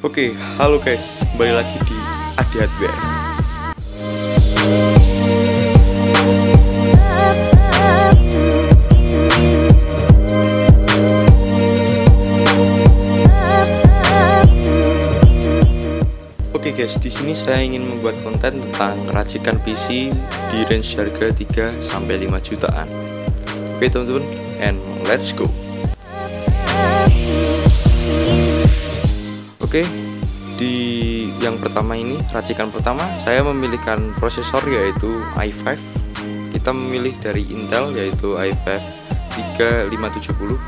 Oke, halo guys, kembali lagi di Adi Hardware. Oke guys, di sini saya ingin membuat konten tentang racikan PC di range harga 3 sampai 5 jutaan. Oke teman-teman, and let's go. Oke, di yang pertama ini, racikan pertama, saya memilihkan prosesor yaitu i5. Kita memilih dari Intel yaitu i5 3570,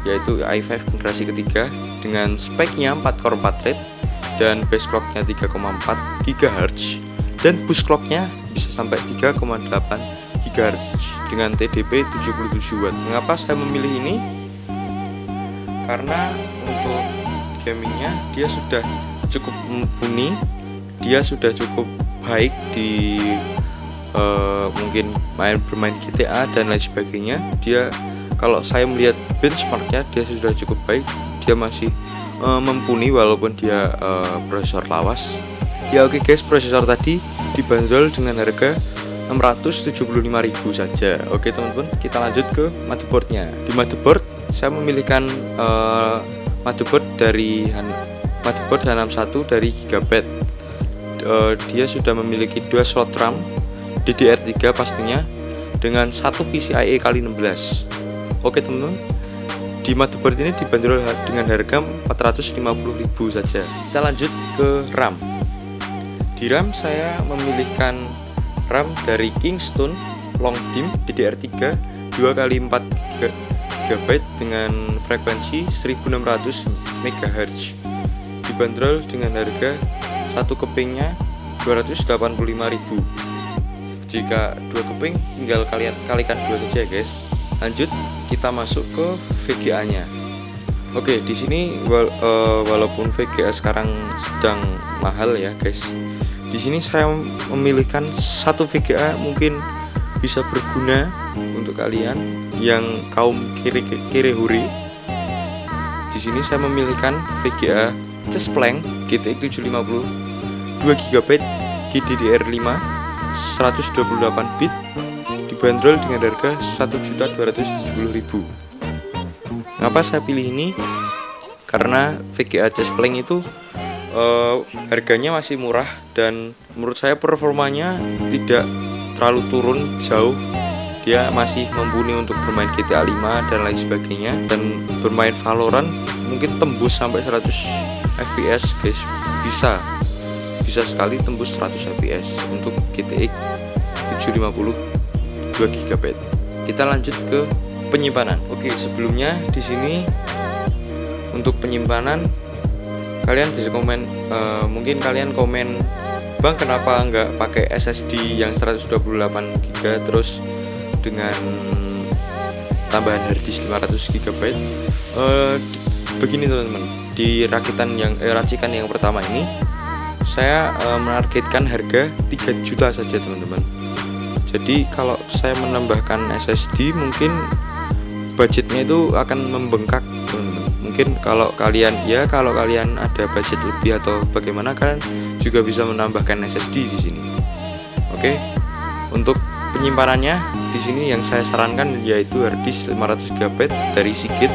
yaitu i5 generasi ketiga dengan speknya 4 core 4 thread dan base clocknya 3,4 GHz dan boost clocknya bisa sampai 3,8 GHz dengan TDP 77 Watt. Mengapa saya memilih ini? Karena untuk gamingnya dia sudah cukup mumpuni, dia sudah cukup baik di mungkin bermain GTA dan lain sebagainya. Dia kalau saya melihat benchmarknya dia sudah cukup baik, dia masih mumpuni walaupun dia prosesor lawas. Ya oke guys, prosesor tadi dibanderol dengan harga 675.000 saja. Oke teman-teman, kita lanjut ke motherboardnya. Di motherboard saya memilihkan motherboard dari motherboard H61 dari Gigabyte. Dia sudah memiliki 2 slot RAM DDR3 pastinya dengan 1 PCIe x 16. Oke teman-teman, di motherboard ini dibanderol dengan harga 450.000 saja. Kita lanjut ke RAM. Di RAM saya memilihkan RAM dari Kingston Longdim DDR3 2x4 GB dengan frekuensi 1600 MHz. Dibanderol dengan harga satu kepingnya 285.000. Jika 2 keping tinggal kalian kalikan 2 saja guys. Lanjut kita masuk ke VGA-nya. Oke, di sini walaupun VGA sekarang sedang mahal ya guys. Di sini saya memilihkan satu VGA mungkin bisa berguna untuk kalian yang kaum kiri huri. Di sini saya memilihkan VGA Chespleng GTX 750 2 GB GDDR5 128 bit dibanderol dengan harga 1.270.000. Kenapa saya pilih ini? Karena VGA Chespleng itu harganya masih murah dan menurut saya performanya tidak terlalu turun jauh. Dia masih mumpuni untuk bermain GTA 5 dan lain sebagainya, dan bermain Valorant mungkin tembus sampai 100 fps guys. Bisa sekali tembus 100 fps untuk GTX 750 2 GB. Kita lanjut ke penyimpanan. Oke, sebelumnya di sini untuk penyimpanan kalian bisa komen, mungkin kalian komen, "Bang, kenapa nggak pakai SSD yang 128 GB terus dengan tambahan harddisk 500 GB?" Begini teman-teman, di racikan yang pertama ini saya menargetkan harga 3 juta saja teman-teman. Jadi kalau saya menambahkan SSD mungkin budgetnya itu akan membengkak teman-teman. Mungkin kalau kalian ada budget lebih atau bagaimana, kalian juga bisa menambahkan SSD di sini. Oke. Untuk penyimpanannya di sini yang saya sarankan yaitu harddisk 500 GB dari Seagate.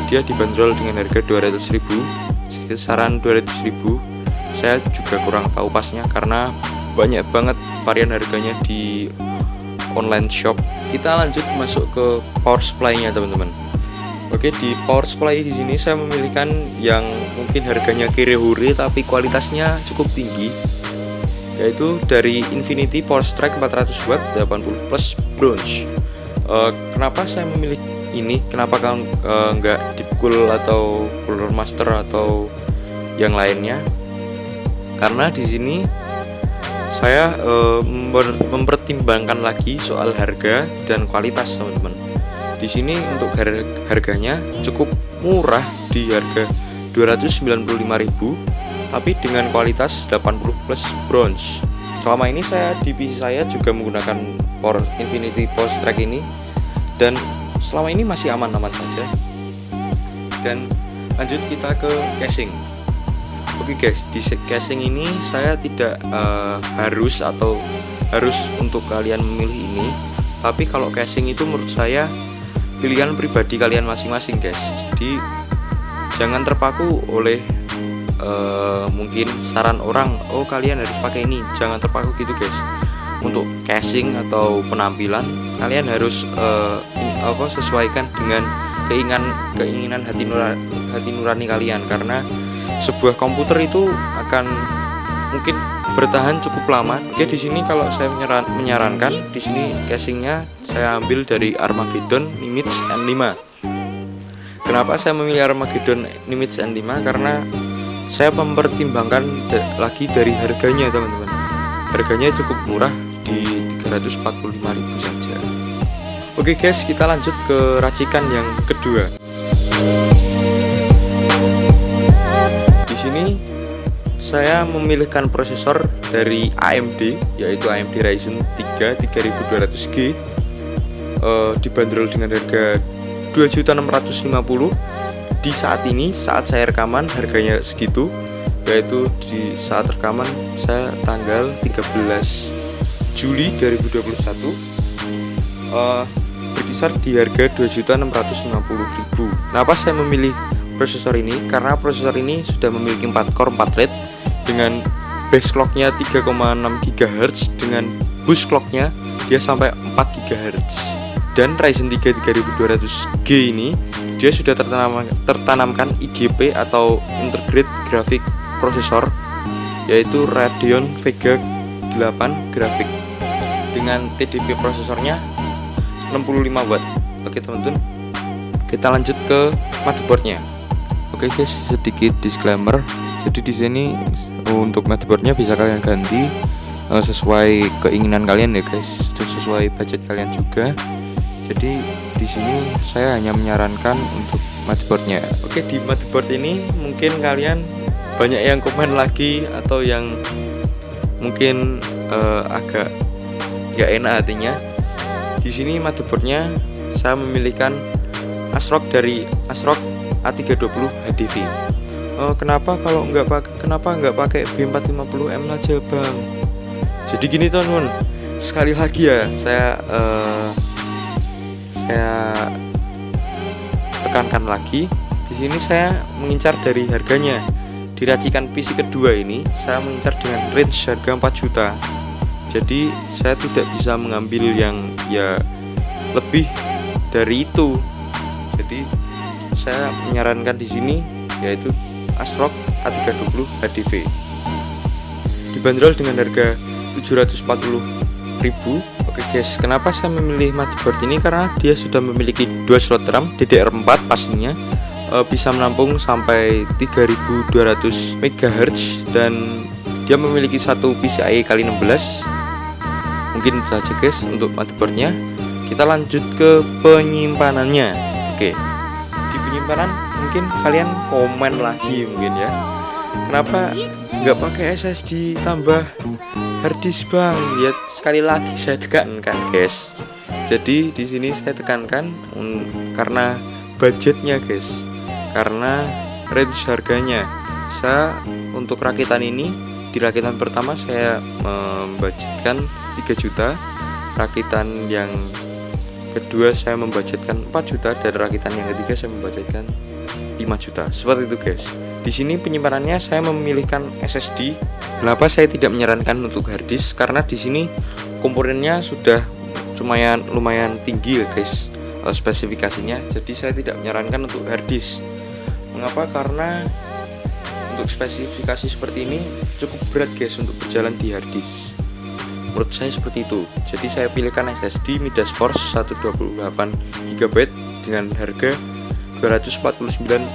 Dia dibanderol dengan harga 200.000, kisaran 200.000. Saya juga kurang tahu pasnya karena banyak banget varian harganya di online shop. Kita lanjut masuk ke power supply-nya teman-teman. Oke, di power supply di sini saya memilihkan yang mungkin harganya kiri huri tapi kualitasnya cukup tinggi, yaitu dari Infinity Power Strike 400 Watt 80 plus bronze. Kenapa saya memilih ini? Kenapa nggak Deep Cool atau Cooler Master atau yang lainnya? Karena di sini saya mempertimbangkan lagi soal harga dan kualitas teman-teman. Di sini untuk harganya cukup murah di harga 295.000, tapi dengan kualitas 80 plus bronze. Selama ini di PC saya juga menggunakan Infinity Power Strike ini, dan selama ini masih aman-aman saja. Dan lanjut kita ke casing. Oke guys, di casing ini saya tidak harus untuk kalian memilih ini, tapi kalau casing itu menurut saya pilihan pribadi kalian masing-masing guys. Jadi jangan terpaku oleh mungkin saran orang, oh kalian harus pakai ini, jangan terpaku gitu guys. Untuk casing atau penampilan kalian harus sesuaikan dengan keinginan hati nurani kalian, karena sebuah komputer itu akan mungkin bertahan cukup lama. Oke, di sini kalau saya menyarankan di sini casingnya saya ambil dari Armageddon Nimitz N5. Kenapa saya memilih Armageddon Nimitz N5? Karena saya mempertimbangkan lagi dari harganya teman-teman. Harganya cukup murah di 345.000 saja. Oke guys, kita lanjut ke racikan yang kedua. Di sini saya memilihkan prosesor dari AMD, yaitu AMD Ryzen 3 3200G, dibanderol dengan harga 2.650.000. Di saat ini, saat saya rekaman harganya segitu, yaitu di saat rekaman saya tanggal 13 Juli 2021, berkisar di harga 2.650.000. Kenapa saya memilih prosesor ini? Karena prosesor ini sudah memiliki 4 core 4 thread dengan base clocknya 3,6 GHz, dengan boost clocknya dia sampai 4 GHz. Dan Ryzen 3 3200G ini dia sudah tertanamkan IGP atau Integrated Graphic Processor, yaitu Radeon Vega 8 Graphic dengan TDP prosesornya 65 watt. Oke teman-teman, kita lanjut ke motherboardnya. Oke guys, sedikit disclaimer. Jadi di sini untuk motherboardnya bisa kalian ganti sesuai keinginan kalian ya guys, sesuai budget kalian juga. Jadi di sini saya hanya menyarankan untuk motherboardnya. Oke, di motherboard ini mungkin kalian banyak yang komen lagi atau yang mungkin agak gak enak hatinya. Di sini motherboardnya saya memilihkan ASRock dari ASRock A320 HDV. Kenapa nggak pakai B450M aja bang? Jadi gini teman-teman, sekali lagi ya saya tekankan lagi. Di sini saya mengincar dari harganya. Di racikan PC kedua ini saya mengincar dengan range harga 4 juta. Jadi saya tidak bisa mengambil yang ya lebih dari itu. Jadi saya menyarankan di sini yaitu ASRock A320 HDV. Dibanderol dengan harga 740.000. Oke guys, kenapa saya memilih motherboard ini? Karena dia sudah memiliki 2 slot RAM DDR4 pastinya, bisa menampung sampai 3200 MHz, dan dia memiliki satu PCIe x16. Mungkin saja guys untuk motherboardnya. Kita lanjut ke penyimpanannya. Oke, di penyimpanan mungkin kalian komen lagi mungkin ya, kenapa nggak pakai SSD tambah harddisk bang? Ya sekali lagi saya tekankan guys. Jadi di sini saya tekankan karena budgetnya guys, karena range harganya. Saya untuk rakitan ini, di rakitan pertama saya membudgetkan 3 juta, rakitan yang kedua saya membudgetkan 4 juta, dan rakitan yang ketiga saya membudgetkan 5 juta. Seperti itu guys. Di sini penyimpanannya saya memilihkan SSD. Kenapa saya tidak menyarankan untuk harddisk? Karena di sini komponennya sudah lumayan tinggi ya guys, spesifikasinya. Jadi saya tidak menyarankan untuk harddisk. Mengapa? Karena untuk spesifikasi seperti ini cukup berat guys untuk berjalan di harddisk. Menurut saya seperti itu. Jadi saya pilihkan SSD Midas Force 128GB dengan harga 249.000.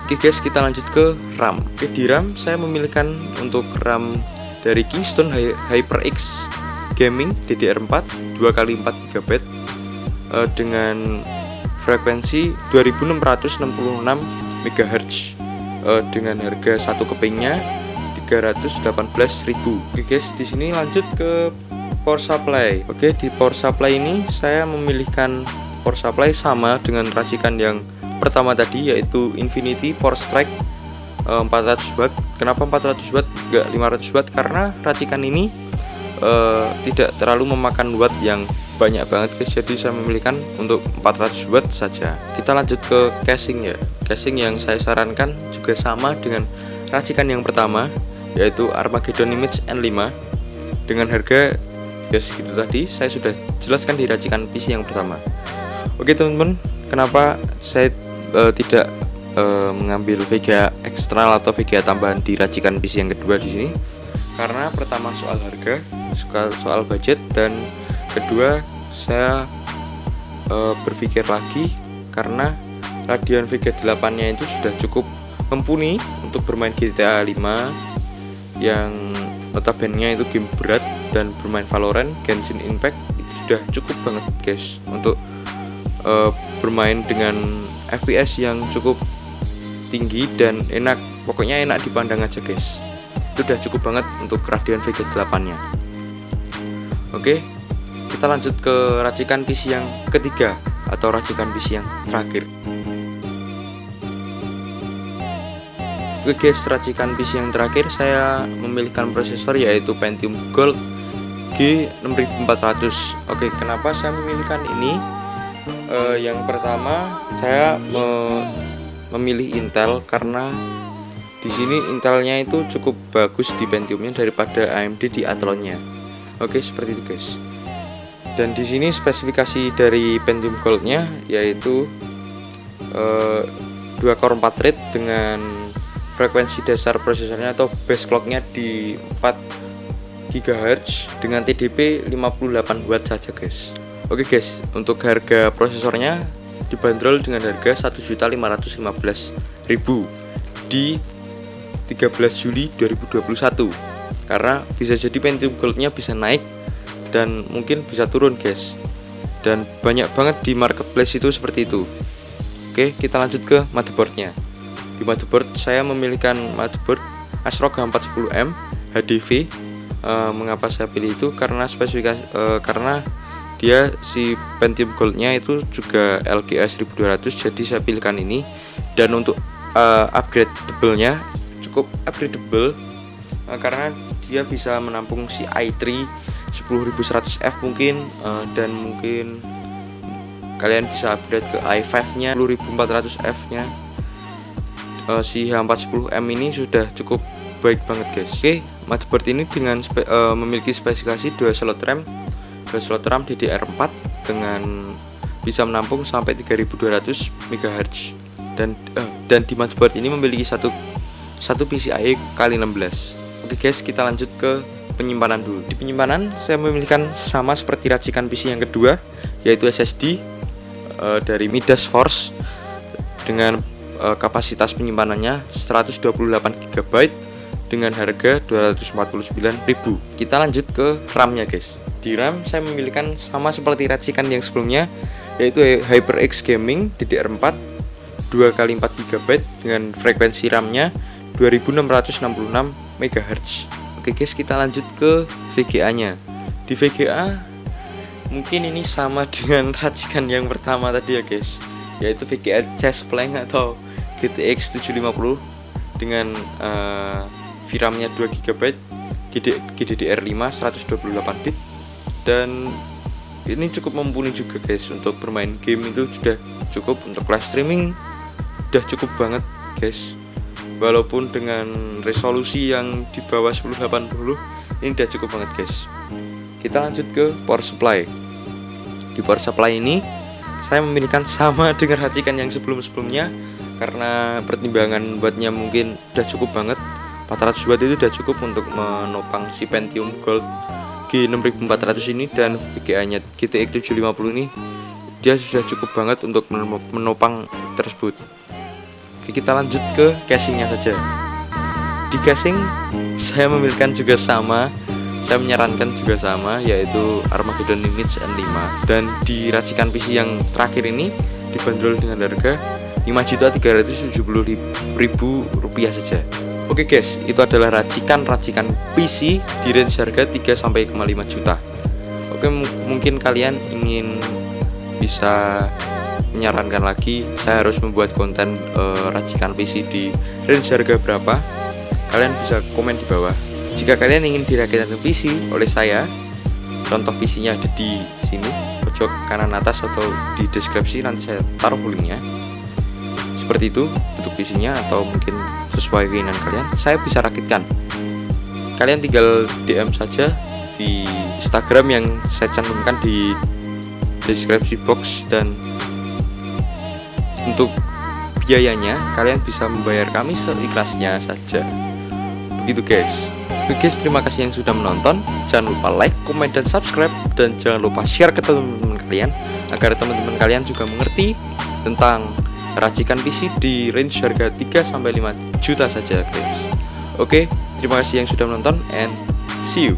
Oke guys, kita lanjut ke RAM. Oke, di RAM saya memilihkan untuk RAM dari Kingston HyperX Gaming DDR4 2x4GB dengan frekuensi 2666 MHz dengan harga satu kepingnya 318.000. Oke guys, di sini lanjut ke power supply. Oke, di power supply ini saya memilihkan power supply sama dengan racikan yang pertama tadi, yaitu Infinity Power Strike 400 watt. Kenapa 400 watt enggak 500 watt? Karena racikan ini tidak terlalu memakan watt yang banyak banget guys, jadi saya memilihkan untuk 400 watt saja. Kita lanjut ke casing ya. Casing yang saya sarankan juga sama dengan racikan yang pertama, yaitu Armageddon Image N5 dengan harga guys gitu tadi saya sudah jelaskan di racikan PC yang pertama. Oke teman-teman, kenapa saya tidak mengambil VGA eksternal atau VGA tambahan di racikan PC yang kedua di sini? Karena pertama soal harga, soal budget, dan kedua saya berpikir lagi karena Radeon Vega 8 nya itu sudah cukup mumpuni untuk bermain GTA 5 yang notabene itu game berat, dan bermain Valorant, Genshin Impact itu sudah cukup banget guys untuk bermain dengan FPS yang cukup tinggi dan enak, pokoknya enak dipandang aja guys. Itu udah cukup banget untuk Radeon Vega 8 nya. Oke, kita lanjut ke racikan PC yang ketiga atau racikan PC yang terakhir. Oke guys, racikan PC yang terakhir saya memilihkan prosesor yaitu Pentium Gold G6400. Oke, kenapa saya memilihkan ini? Yang pertama saya memilih Intel karena di sini Intelnya itu cukup bagus di Pentiumnya daripada AMD di Athlonnya. Oke, seperti itu guys. Dan di sini spesifikasi dari Pentium Gold-nya yaitu 2 core 4 thread dengan frekuensi dasar prosesornya atau base clock-nya di 4 GHz dengan TDP 58 watt saja guys. Oke guys, untuk harga prosesornya dibanderol dengan harga 1.515.000 di 13 Juli 2021. Karena bisa jadi Pentium Gold-nya bisa naik dan mungkin bisa turun guys. Dan banyak banget di marketplace itu seperti itu. Oke, kita lanjut ke motherboardnya. Di motherboard saya memilihkan motherboard ASRock H410M HDV. Mengapa saya pilih itu? Karena spesifikasi karena dia si Pentium Gold-nya itu juga LGA 1200, jadi saya pilihkan ini. Dan untuk upgradable-nya cukup upgradable karena dia bisa menampung si i3 10100F mungkin, dan mungkin kalian bisa upgrade ke i5 nya 10400F nya. Si H410M ini sudah cukup baik banget guys. Oke, motherboard ini dengan memiliki spesifikasi 2 slot RAM DDR4 dengan bisa menampung sampai 3200 MHz, dan di motherboard ini memiliki satu PCIe x16. Oke guys, kita lanjut ke penyimpanan dulu. Di penyimpanan saya memilihkan sama seperti racikan PC yang kedua, yaitu SSD dari Midas Force dengan kapasitas penyimpanannya 128 GB dengan harga 249.000. Kita lanjut ke RAM-nya guys. Di RAM saya memilihkan sama seperti racikan yang sebelumnya, yaitu HyperX Gaming DDR4 2x4 GB dengan frekuensi RAM-nya 2666 MHz. Oke guys, kita lanjut ke VGA-nya. Di VGA mungkin ini sama dengan racikan yang pertama tadi ya guys, yaitu VGA Chestplate atau GTX 750 dengan VRAM-nya 2 GB, GDDR5 128 bit, dan ini cukup mumpuni juga guys untuk bermain game. Itu sudah cukup untuk live streaming, udah cukup banget guys. Walaupun dengan resolusi yang di bawah 1080 ini udah cukup banget guys. Kita lanjut ke power supply. Di power supply ini saya memilihkan sama dengan racikan yang sebelum-sebelumnya karena pertimbangan wattnya mungkin udah cukup banget. 400 watt itu udah cukup untuk menopang si Pentium Gold G6400 ini, dan VGA-nya GTX 750 ini dia sudah cukup banget untuk menopang tersebut. Oke, kita lanjut ke casingnya saja. Di casing saya memilihkan juga sama, saya menyarankan juga sama, yaitu Armageddon Image N5. Dan di racikan PC yang terakhir ini dibanderol dengan harga Rp5.370.000 saja. Oke guys, itu adalah racikan PC di range harga 3-5 juta. Oke, mungkin kalian ingin bisa menyarankan lagi saya harus membuat konten racikan PC di range harga berapa, kalian bisa komen di bawah. Jika kalian ingin diracikan PC oleh saya, contoh PC-nya ada di sini pojok kanan atas atau di deskripsi, nanti saya taruh linknya. Seperti itu untuk PC-nya, atau mungkin sesuai keinginan kalian, saya bisa rakitkan. Kalian tinggal DM saja di Instagram yang saya cantumkan di deskripsi box, dan untuk biayanya kalian bisa membayar kami seikhlasnya saja. Begitu guys. Oke guys, terima kasih yang sudah menonton. Jangan lupa like, comment, dan subscribe. Dan jangan lupa share ke teman-teman kalian, agar teman-teman kalian juga mengerti tentang racikan PC di range harga 3-5 juta saja guys. Oke, terima kasih yang sudah menonton, and see you.